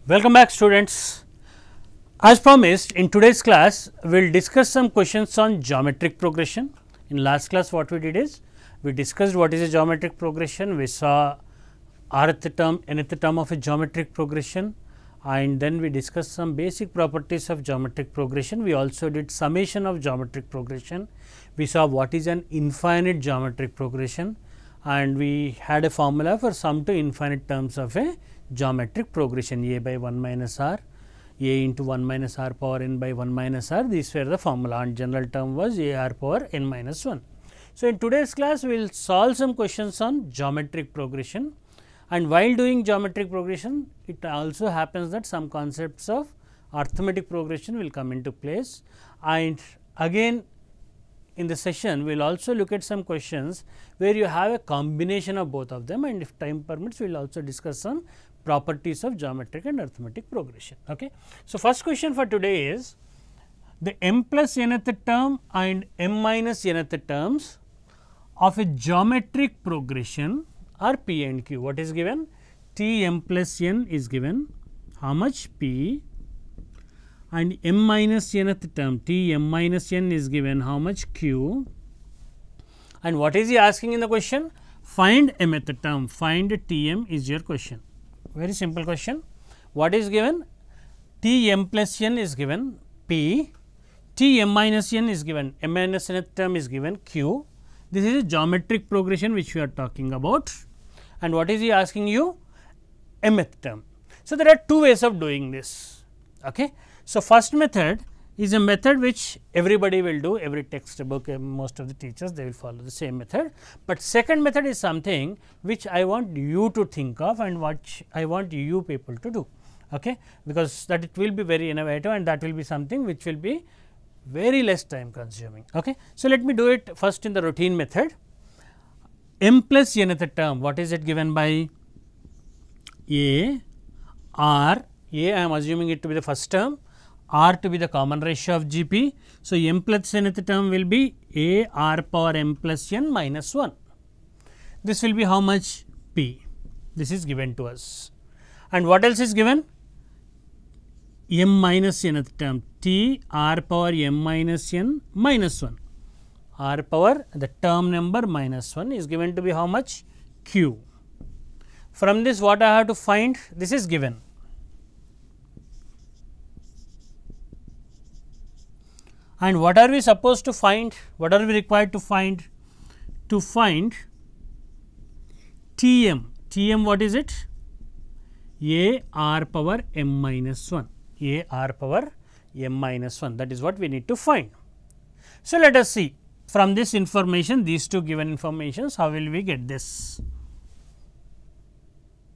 Welcome back, students. As promised, in today's class we will discuss some questions on geometric progression. In last class what we did is we discussed what is a geometric progression, we saw rth term, nth term of a geometric progression, and then we discussed some basic properties of geometric progression. We also did summation of geometric progression. We saw what is an infinite geometric progression, and we had a formula for sum to infinite terms of a geometric progression, a by 1 minus r, a into 1 minus r power n by 1 minus r. These were the formula, and general term was a r power n minus 1. So, in today's class we will solve some questions on geometric progression, and while doing geometric progression it also happens that some concepts of arithmetic progression will come into place, and again in the session we will also look at some questions where you have a combination of both of them, and if time permits we will also discuss some properties of geometric and arithmetic progression. Okay. So, first question for today is the m plus nth term and m minus nth terms of a geometric progression are p and q. What is given? T m plus n is given, how much? P, and m minus nth term T m minus n is given, how much? Q. And what is he asking in the question? Find mth term, find T m is your question. Very simple question. What is given? T m plus n is given P, T m minus n is given, m minus nth term is given Q. This is a geometric progression which we are talking about, and what is he asking you? Mth term. So, there are two ways of doing this. Okay. So, first method is a method which everybody will do, every textbook, most of the teachers they will follow the same method, but second method is something which I want you to think of and what I want you people to do, okay, because that it will be very innovative and that will be something which will be very less time consuming. Okay. So, let me do it first in the routine method. M plus nth term, what is it given by? A, R, A I am assuming it to be the first term, R to be the common ratio of G P. So, m plus nth term will be A R power m plus n minus 1. This will be how much? P. This is given to us. And what else is given? M minus nth term T R power m minus n minus 1. R power the term number minus 1 is given to be how much? Q. From this what I have to find? This is given. And what are we supposed to find? What are we required to find? To find T m. T m what is it? A r power m minus 1. A r power m minus 1. That is what we need to find. So, let us see from this information, these two given informations, how will we get this?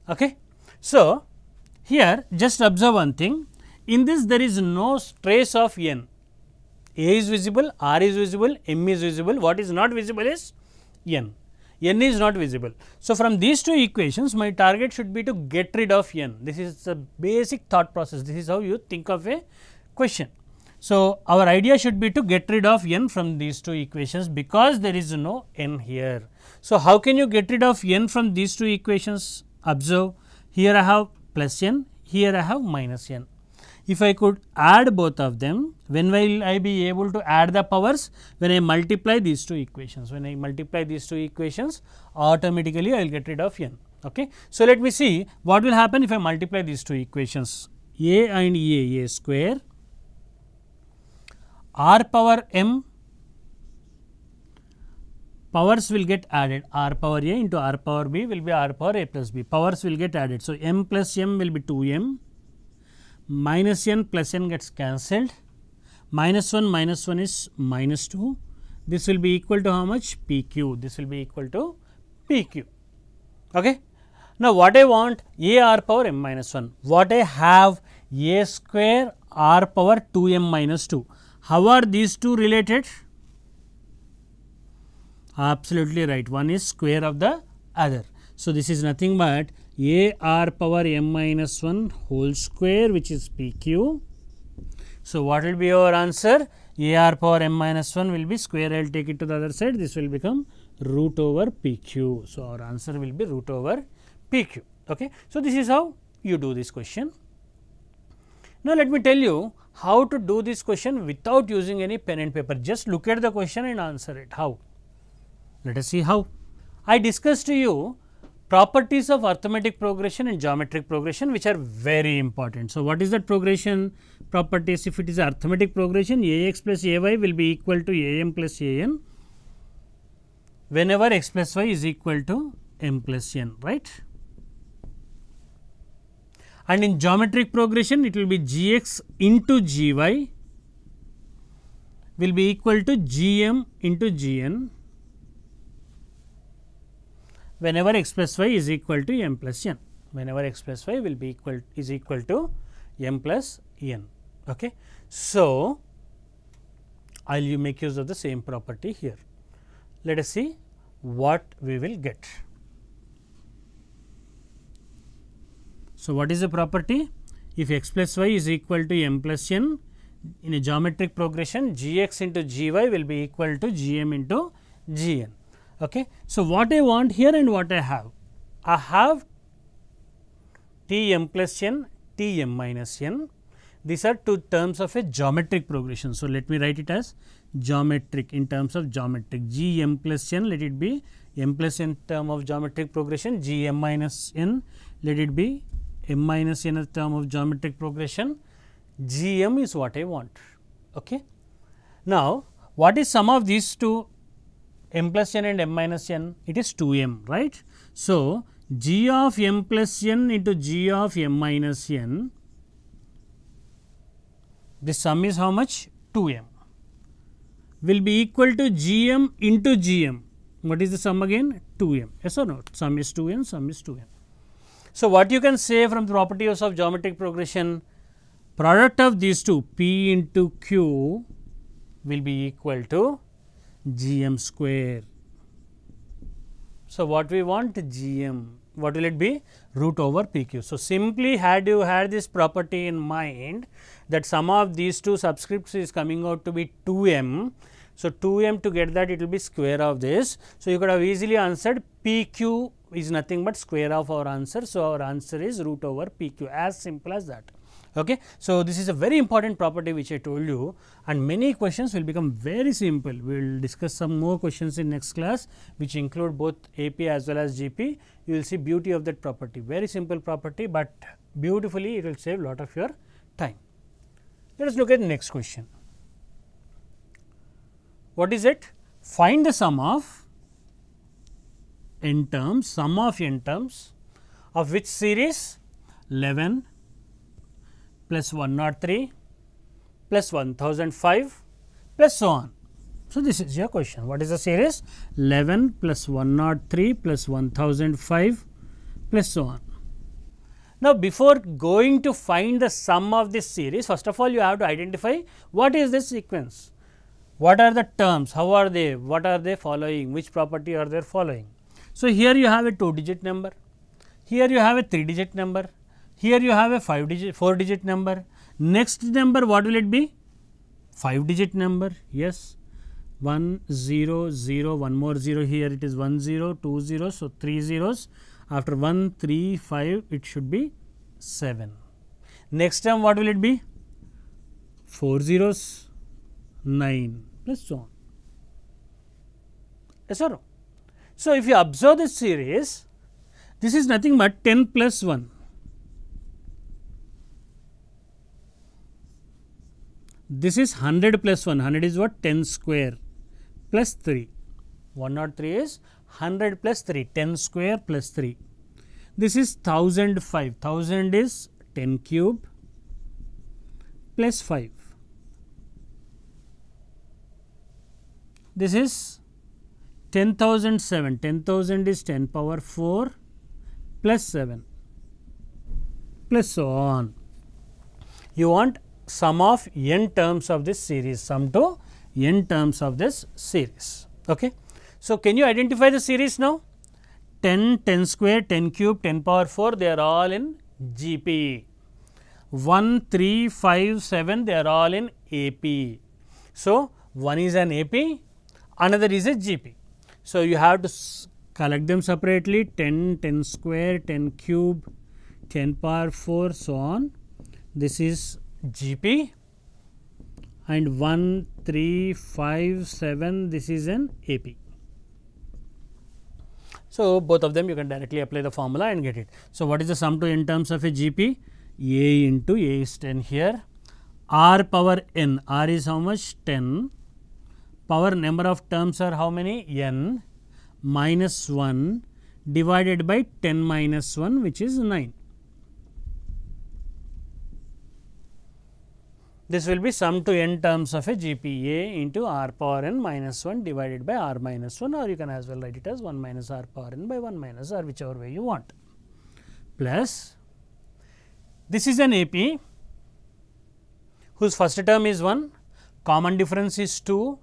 Okay. So, here just observe one thing. In this there is no trace of n. A is visible, R is visible, M is visible. What is not visible is n. N is not visible. So, from these two equations my target should be to get rid of n. This is the basic thought process. This is how you think of a question. So, our idea should be to get rid of n from these two equations because there is no n here. So, how can you get rid of n from these two equations? Observe, here I have plus n, here I have minus n. If I could add both of them, when will I be able to add the powers? When I multiply these two equations. When I multiply these two equations, automatically I will get rid of n. Okay. So, let me see what will happen if I multiply these two equations. A and A square, R power m, powers will get added, R power A into R power B will be R power A plus B, powers will get added. So, m plus m will be 2m, minus n plus n gets cancelled, minus 1 is minus 2, this will be equal to how much? PQ, this will be equal to PQ. Okay. Now, what I want? A r power m minus 1, what I have? A square r power 2m minus 2. How are these two related? Absolutely right, one is square of the other. So, this is nothing but a r power m minus 1 whole square, which is PQ. So, what will be your answer? A r power m minus 1 will be square, I will take it to the other side, this will become root over PQ. So, our answer will be root over PQ. Okay. So, this is how you do this question. Now, let me tell you how to do this question without using any pen and paper. Just look at the question and answer it. How? Let us see how. I discussed to you properties of arithmetic progression and geometric progression, which are very important. So, what is that progression properties? If it is arithmetic progression, ax plus ay will be equal to am plus an whenever x plus y is equal to m plus n, right? And in geometric progression, it will be gx into gy will be equal to gm into gn whenever x plus y is equal to m plus n, whenever x plus y will be equal to m plus n. Okay. So, I will make use of the same property here. Let us see what we will get. So, what is the property? If x plus y is equal to m plus n, in a geometric progression, gx into gy will be equal to gm into gn. Okay. So, what I want here and what I have T m plus n, T m minus n. These are two terms of a geometric progression. So, let me write it as geometric in terms of geometric. G m plus n, let it be m plus n term of geometric progression, G m minus n, let it be m minus n term of geometric progression, G m is what I want. Okay. Now, what is sum of these two, m plus n and m minus n? It is 2m, right. So, g of m plus n into g of m minus n, this sum is how much? 2m will be equal to gm into gm. What is the sum again? 2m. Yes or no? Sum is 2m, sum is 2m. So, what you can say from the properties of geometric progression? Product of these two, p into q will be equal to gm square. So, what we want? Gm. What will it be? Root over pq. So, simply had you had this property in mind that sum of these two subscripts is coming out to be 2m. So, 2m, to get that it will be square of this. So, you could have easily answered pq is nothing but square of our answer. So, our answer is root over pq, as simple as that. Okay. So, this is a very important property which I told you, and many questions will become very simple. We will discuss some more questions in next class, which include both AP as well as GP. You will see beauty of that property, very simple property, but beautifully it will save lot of your time. Let us look at the next question. What is it? Find the sum of n terms, sum of n terms of which series? 11 plus 103 plus 1005 plus so on. So, this is your question. What is the series? 11 plus 103 plus 1005 plus so on. Now, before going to find the sum of this series, first of all you have to identify what is this sequence, what are the terms, how are they, what are they following, which property are they following. So, here you have a 2-digit number, here you have a 3-digit number, here you have a 4-digit number. Next number, what will it be? 5-digit number. Yes, 1 0 0, one more 0 here, it is 1 0, 2 zeros, so 3 zeros. After 1 3 5, it should be 7. Next term, what will it be? 4 zeros, 9 plus so on. Yes or no? So, if you observe this series, this is nothing but 10 plus 1. This is 100 plus 1, 100 is what? 10 square plus 3. 103 is 100 plus 3, 10 square plus 3. This is 1005, 1000 is 10 cube plus 5. This is 10,007, 10,000 is 10 power 4 plus 7 plus so on. You want sum of n terms of this series, sum to n terms of this series. Okay. So, can you identify the series now? 10, 10 square, 10 cube, 10 power 4, they are all in GP. 1, 3, 5, 7, they are all in AP. So, one is an AP, another is a GP. So, you have to collect them separately, 10, 10 square, 10 cube, 10 power 4, so on. This is GP, and 1, 3, 5, 7, this is an AP. So, both of them you can directly apply the formula and get it. So, what is the sum to n terms of a GP? A into A is 10 here, R power n, R is how much? 10, power number of terms are how many? N, minus 1 divided by 10 minus 1, which is 9. This will be sum to n terms of a GPA into R power n minus 1 divided by R minus 1, or you can as well write it as 1 minus R power n by 1 minus R, whichever way you want, plus this is an AP whose first term is 1, common difference is 2.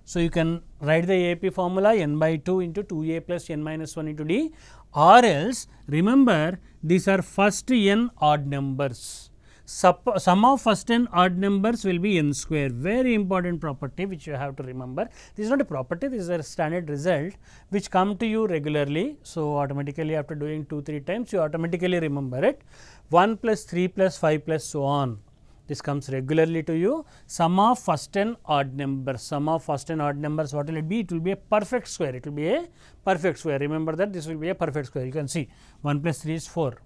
So, you can write the AP formula n by 2 into 2a plus n minus 1 into d, or else remember these are first n odd numbers. Sum of first n odd numbers will be n square, very important property which you have to remember. This is not a property, this is a standard result which come to you regularly. So, automatically after doing 2-3 times you automatically remember it, 1 plus 3 plus 5 plus so on. This comes regularly to you. Sum of first n odd numbers, sum of first n odd numbers, what will it be? It will be a perfect square, it will be a perfect square. Remember that this will be a perfect square. You can see 1 plus 3 is 4,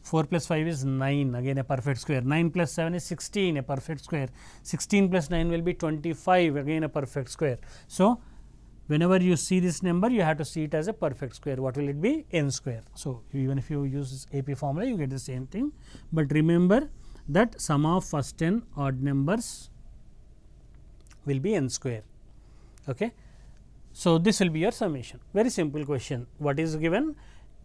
4 plus 5 is 9, again a perfect square, 9 plus 7 is 16, a perfect square, 16 plus 9 will be 25, again a perfect square. So, whenever you see this number, you have to see it as a perfect square. What will it be? N square. So, even if you use this AP formula, you get the same thing, but remember that sum of first n odd numbers will be n square. Okay. So, this will be your summation. Very simple question. What is given?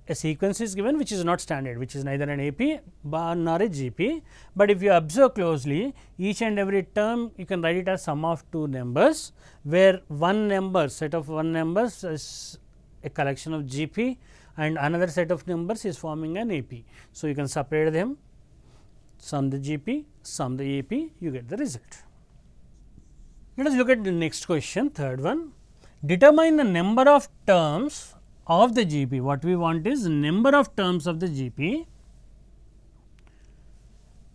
A sequence is given which is not standard, which is neither an AP nor a GP, but if you observe closely, each and every term you can write it as sum of two numbers, where one number, set of one numbers is a collection of GP and another set of numbers is forming an AP. So, you can separate them, sum the GP, sum the AP, you get the result. Let us look at the next question, third one. Determine the number of terms of the GP. What we want is number of terms of the GP.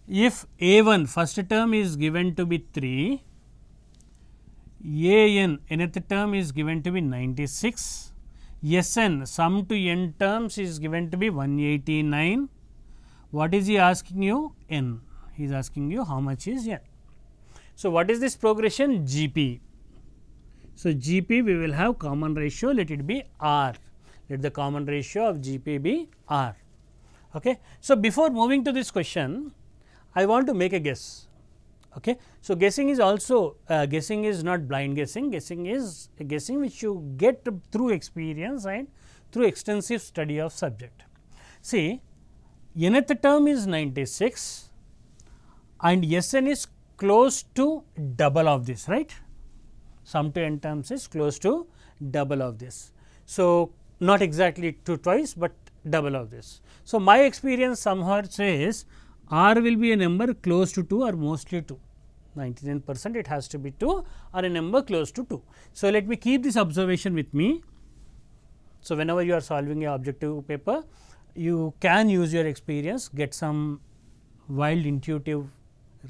If A1 first term is given to be 3, AN nth term is given to be 96, SN sum to n terms is given to be 189. What is he asking you? N. He is asking you how much is n. So, what is this progression? GP. So, GP we will have common ratio, let it be R. Let the common ratio of GP be R. Okay. So, before moving to this question, I want to make a guess. Okay. So, guessing is also guessing is not blind guessing, guessing is a guessing which you get through experience and through extensive study of subject. See, nth term is 96 and Sn is close to double of this, right. Sum to n terms is close to double of this. So, not exactly 2 twice, but double of this. So, my experience somehow says R will be a number close to 2 or mostly 2, 99% it has to be 2 or a number close to 2. So, let me keep this observation with me. So, whenever you are solving a objective paper, you can use your experience, get some wild intuitive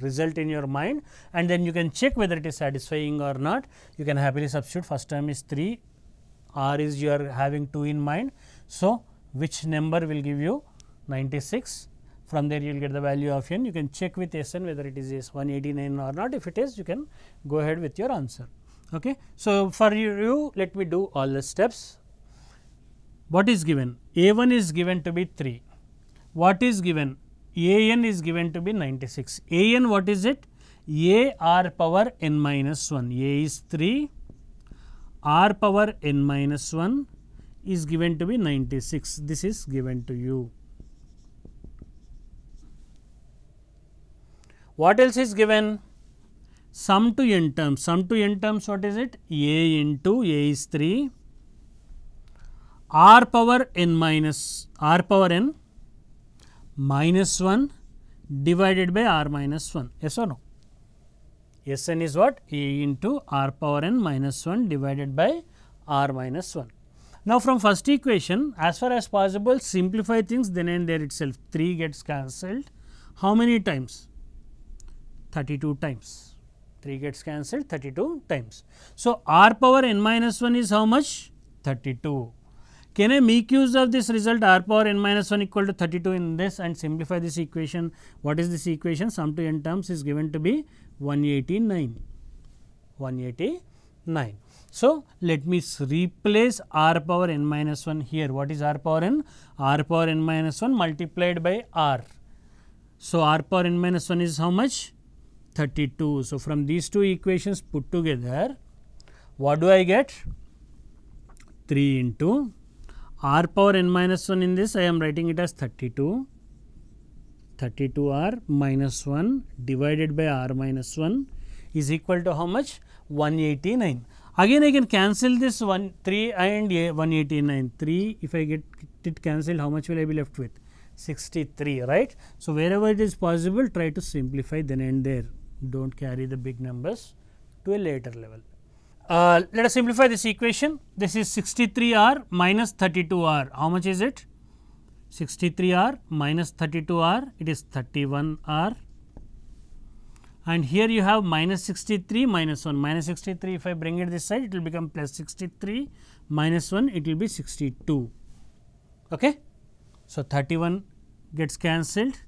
result in your mind, and then you can check whether it is satisfying or not. You can happily substitute first term is 3, R is you are having 2 in mind. So, which number will give you 96, from there you will get the value of n. You can check with Sn whether it is 189 or not. If it is, you can go ahead with your answer. Okay. So, for you let me do all the steps. What is given? A1 is given to be 3. What is given? AN is given to be 96. AN what is it? A R power n minus 1. A is 3, R power n minus 1 is given to be 96. This is given to you. What else is given? Sum to n terms. Sum to n terms what is it? A into A is 3, R power n minus R power n minus 1 divided by R minus 1. Yes or no? Sn is what? A into R power n minus 1 divided by R minus 1. Now, from first equation, as far as possible simplify things then and there itself. 3 gets cancelled. How many times? 32 times. 3 gets cancelled 32 times. So, r power n minus 1 is how much? 32. Can I make use of this result r power n minus 1 equal to 32 in this and simplify this equation? What is this equation? Sum to n terms is given to be 189. 189. So, let me replace r power n minus 1 here. What is r power n? R power n minus 1 multiplied by r. So, r power n minus 1 is how much? 32. So, from these two equations put together, what do I get? 3 into r power n minus 1 in this I am writing it as 32. 32r minus 1 divided by r minus 1 is equal to how much? 189. Again I can cancel this 3 and 189. 3 if I get it cancelled, how much will I be left with? 63, right. So, wherever it is possible, try to simplify then and there. Do not carry the big numbers to a later level. Let us simplify this equation. This is 63r minus 32r. How much is it? 63r minus 32r, it is 31r. And here you have minus 63 minus 1. Minus 63, if I bring it this side, it will become plus 63 minus 1, it will be 62. Okay? So, 31 gets cancelled,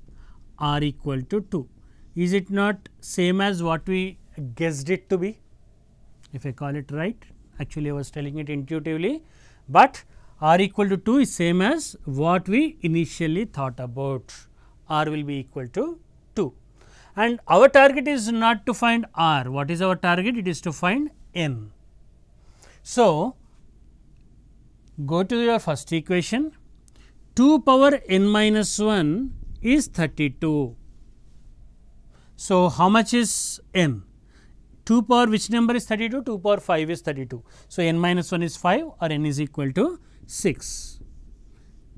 r equal to 2. Is it not same as what we guessed it to be? If I call it right, actually I was telling it intuitively, but r equal to 2 is same as what we initially thought about. R will be equal to 2. And our target is not to find r. What is our target? It is to find n. So, go to your first equation. 2 power n minus 1 is 32. So, how much is n? 2 power which number is 32? 2 power 5 is 32. So, n minus 1 is 5 or n is equal to 6.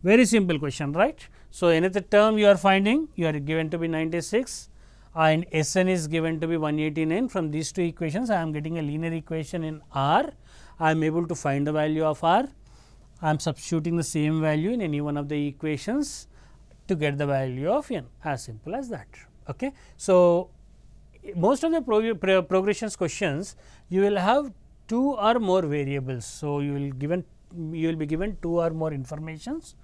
Very simple question, right. So, nth term you are finding, you are given to be 96 and Sn is given to be 189. From these two equations, I am getting a linear equation in R. I am able to find the value of R. I am substituting the same value in any one of the equations to get the value of n, as simple as that. Okay. So, most of the progressions questions you will have 2 or more variables. So, you will be given 2 or more informations,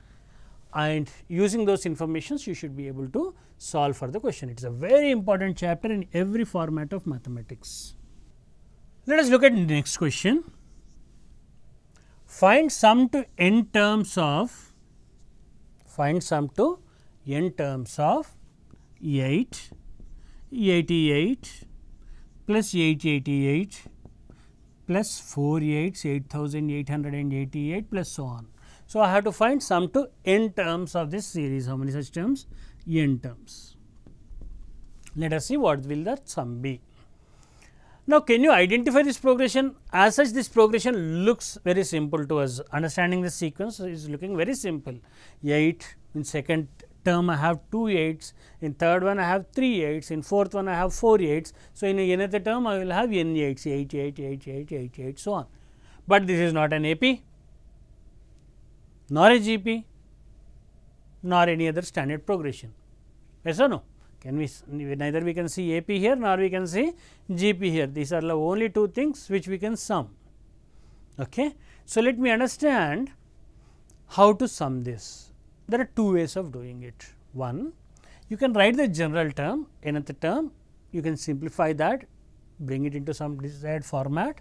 and using those informations you should be able to solve for the question. It is a very important chapter in every format of mathematics. Let us look at the next question. Find sum to n terms of 8, 88 plus 888 plus 4 8s 8888 plus so on. So, I have to find sum to n terms of this series. How many such terms? N terms. Let us see what will that sum be. Now, can you identify this progression? As such, this progression looks very simple to us. Understanding the sequence is looking very simple. 8 in second term I have 2 8s, in third one I have 3 8s, in fourth one I have 4 8s. So, in another term I will have n 8s, 8, 8, 8, 8, 8, 8, so on. But this is not an AP, nor a GP, nor any other standard progression. Yes or no? Can we neither we can see AP here, nor we can see GP here. These are the only two things which we can sum. Okay. So, let me understand how to sum this. There are two ways of doing it. One, you can write the general term, nth term, you can simplify that, bring it into some desired format,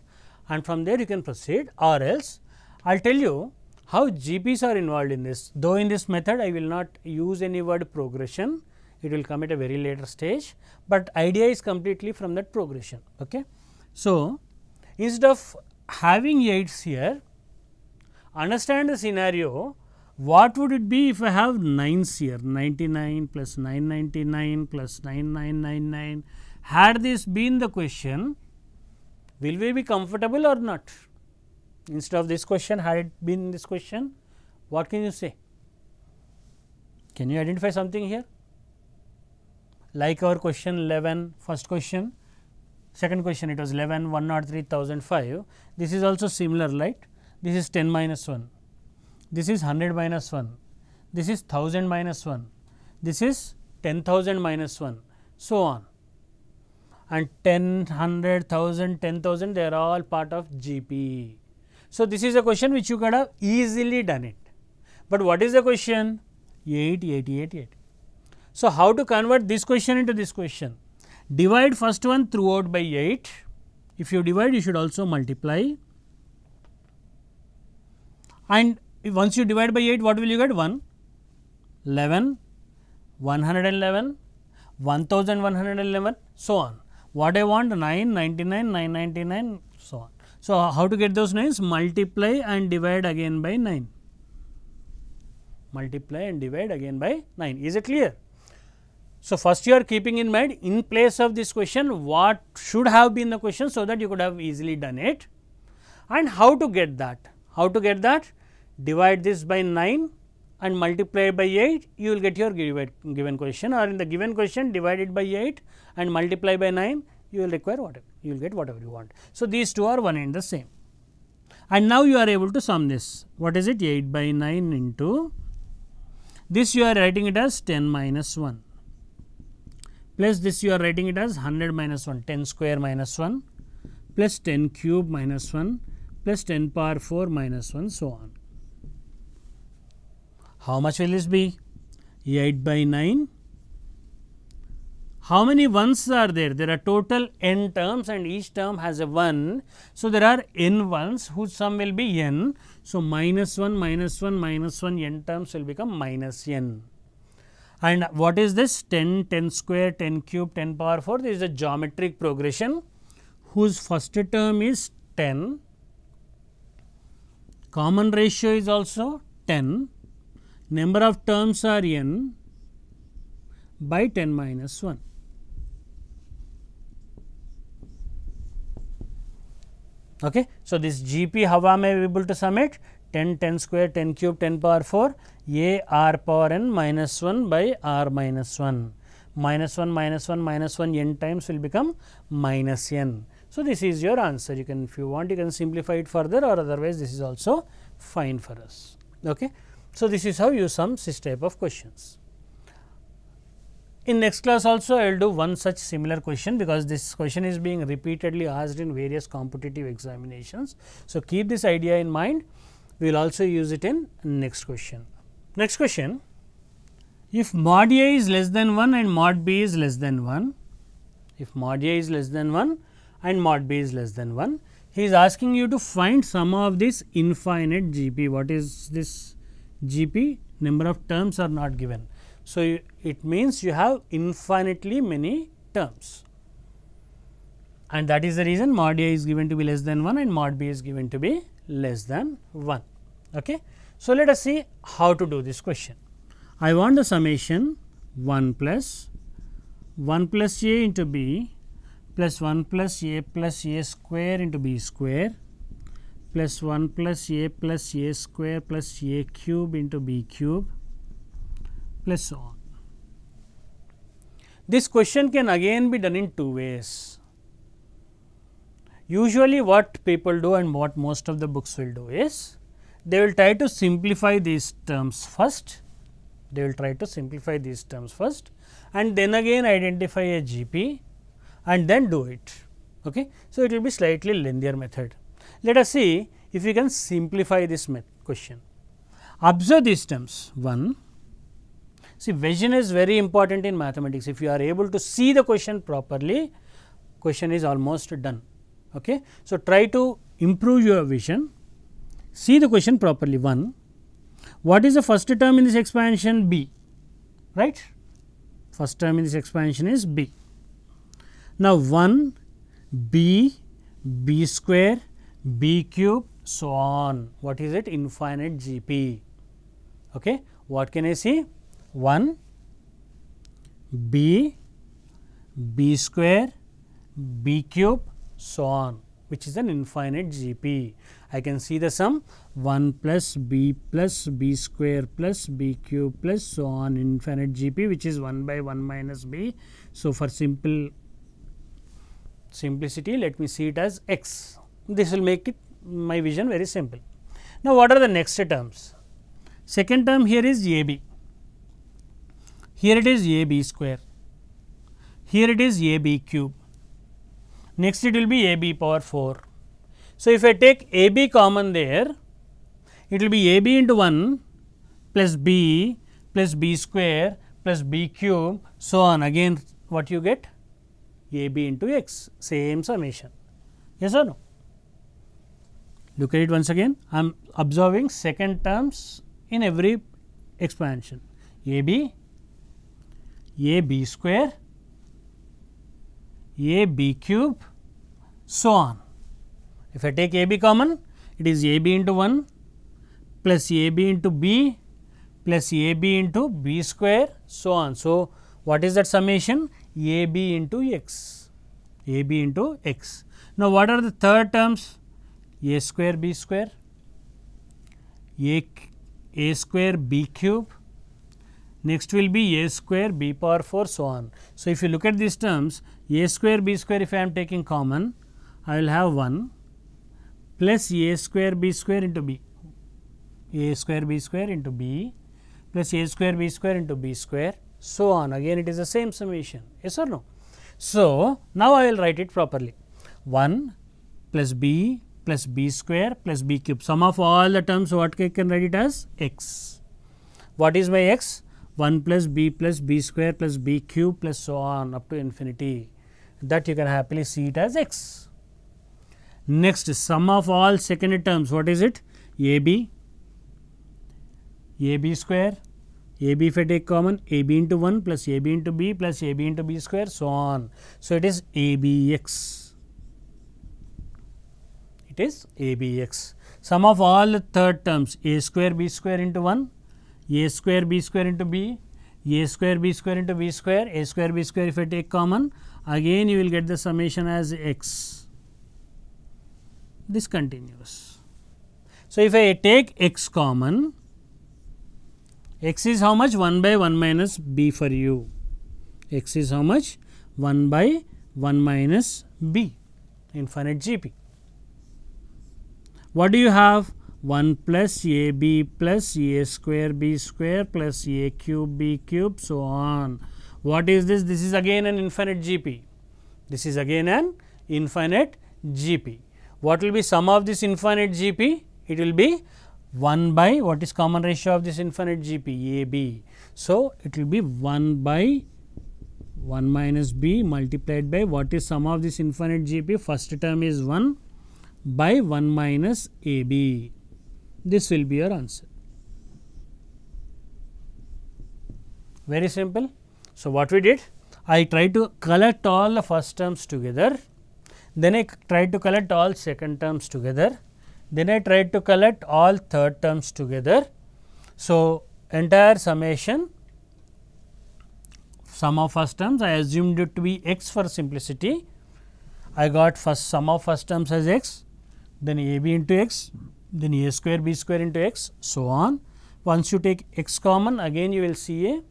and from there you can proceed, or else I will tell you how GPs are involved in this. Though in this method I will not use any word progression, it will come at a very later stage, but idea is completely from that progression. Okay. So, instead of having 8s here, understand the scenario. What would it be if I have 9s here? 99 plus 999 plus 9999. Had this been the question, will we be comfortable or not? Instead of this question, had it been this question, what can you say? Can you identify something here? Like our question 11, first question, second question it was 11, 103,005. This is also similar, right? This is 10 minus 1. This is 100 minus 1, this is 1000 minus 1, this is 10,000 minus 1, so on. and 10, 100, 1000, 10,000, they are all part of GP. So, this is a question which you could have easily done it, but what is the question? 8, 8, 8, 8. So, how to convert this question into this question? Divide first one throughout by 8. If you divide, you should also multiply, and once you divide by 8, what will you get? 1, 11, 111, 1111, so on. What I want? 9, 99, 999, so on. So, how to get those 9s? Multiply and divide again by 9. Multiply and divide again by 9. Is it clear? So, first you are keeping in mind in place of this question what should have been the question, so that you could have easily done it, and how to get that. How to get that? Divide this by 9 and multiply by 8, you will get your given question, or in the given question divide it by 8 and multiply by 9, you will require whatever, you will get whatever you want. So, these two are one and the same, and now you are able to sum this. What is it? 8 by 9 into this, you are writing it as 10 minus 1, plus this you are writing it as 100 minus 1, 10 square minus 1, plus 10 cube minus 1, plus 10 power 4 minus 1, so on. How much will this be? 8 by 9. How many ones are there? There are total n terms and each term has a 1. So, there are n ones whose sum will be n. So, minus 1, minus 1, minus 1 n terms will become minus n. And what is this? 10, 10 square, 10 cube, 10 power 4. This is a geometric progression whose first term is 10. Common ratio is also 10. Number of terms are n by 10 minus 1. Okay. So, this GP how am I able to sum it? 10, 10 square, 10 cube, 10 power 4, a r power n minus 1 by r minus 1. Minus 1, minus 1, minus 1 n times will become minus n. So, this is your answer. You can, if you want, you can simplify it further, or otherwise this is also fine for us. Okay. So, this is how you sum this type of questions. In next class also I will do one such similar question, because this question is being repeatedly asked in various competitive examinations. So, keep this idea in mind, we will also use it in next question. Next question, if mod A is less than 1 and mod B is less than 1, if mod A is less than 1 and mod B is less than 1, he is asking you to find sum of this infinite GP. What is this GP? Number of terms are not given. So, it means you have infinitely many terms, and that is the reason mod A is given to be less than 1 and mod B is given to be less than 1. Okay. So, let us see how to do this question. I want the summation 1 plus A into B plus 1 plus A square into B square plus 1 plus A square plus A cube into B cube plus so on. This question can again be done in two ways. Usually what people do and what most of the books will do is, they will try to simplify these terms first, and then again identify a GP and then do it. Okay. So, it will be slightly lengthier method. Let us see if we can simplify this question. Observe these terms. 1. See, vision is very important in mathematics. If you are able to see the question properly, question is almost done. Okay. So, try to improve your vision, see the question properly. 1. What is the first term in this expansion? B, right? First term in this expansion is B. Now, 1, B, B square, B cube, so on. What is it? Infinite GP. Okay. What can I see? 1, B, B square, B cube, so on, which is an infinite GP. I can see the sum 1 plus B square plus B cube plus so on, infinite GP, which is 1 by 1 minus B. So, for simplicity, let me see it as x. This will make it my vision very simple. Now, what are the next terms? Second term here is AB. Here it is AB square, here it is AB cube, Next it will be a b power 4. So, if I take a b common there, it will be a b into 1 plus b square plus b cube, so on. Again what you get? A b into x, same summation. Yes or no? Look at it once again. I am observing second terms in every expansion. A b square, a b cube, so on. If I take a b common, it is a b into 1 plus a b into b plus a b into b square, so on. So, what is that summation? A b into x, a b into x. Now, what are the third terms? A square b square, a square b cube, next will be a square b power 4, so on. So, if you look at these terms, a square b square, if I am taking common, I will have 1 plus a square b square into b, a square b square into b plus a square b square into b square, so on. Again it is the same summation, yes or no? So, now I will write it properly. 1 plus b square plus b cube, sum of all the terms, what I can write it as? X. What is my x? 1 plus b square plus b cube plus so on up to infinity, that you can happily see it as x. Next, sum of all second terms, what is it? a b square, a b if I take common, a b into 1 plus a b into b plus a b into b square, so on. So, it is a b x. It is a b x. Sum of all the third terms, a square b square into 1, a square b square into b, a square b square into b square, a square b square if I take common, again you will get the summation as x. This continues. So, if I take x common, x is how much? 1 by 1 minus b for you. X is how much? 1 by 1 minus b, infinite GP. What do you have? 1 plus a b plus a square b square plus a cube b cube, so on. What is this? This is again an infinite GP. This is again an infinite GP. What will be sum of this infinite GP? It will be 1 by, what is common ratio of this infinite GP? A b. So, it will be 1 by 1 minus b multiplied by, what is sum of this infinite GP? First term is 1 by 1 minus a b. This will be your answer. Very simple. So, what we did? I tried to collect all the first terms together, then I tried to collect all second terms together, then I tried to collect all third terms together. So, entire summation, sum of first terms, I assumed it to be x for simplicity. I got first sum of first terms as x, then a b into x, then a square b square into x, so on. Once you take x common, again you will see a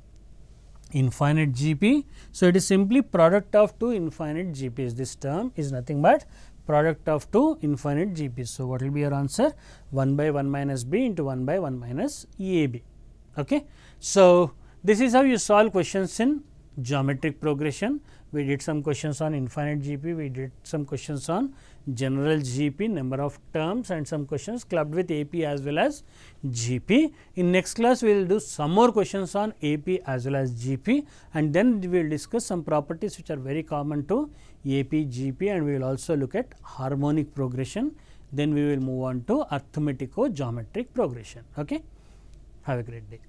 infinite GP. So, it is simply product of two infinite GPs. This term is nothing but product of two infinite GPs. So, what will be your answer? 1 by 1 minus b into 1 by 1 minus a b. Okay. So, this is how you solve questions in geometric progression. We did some questions on infinite GP, we did some questions on general GP, number of terms, and some questions clubbed with AP as well as GP. In next class, we will do some more questions on AP as well as GP, and then we will discuss some properties which are very common to AP, GP, and we will also look at harmonic progression. Then we will move on to arithmetico-geometric progression. Okay? Have a great day.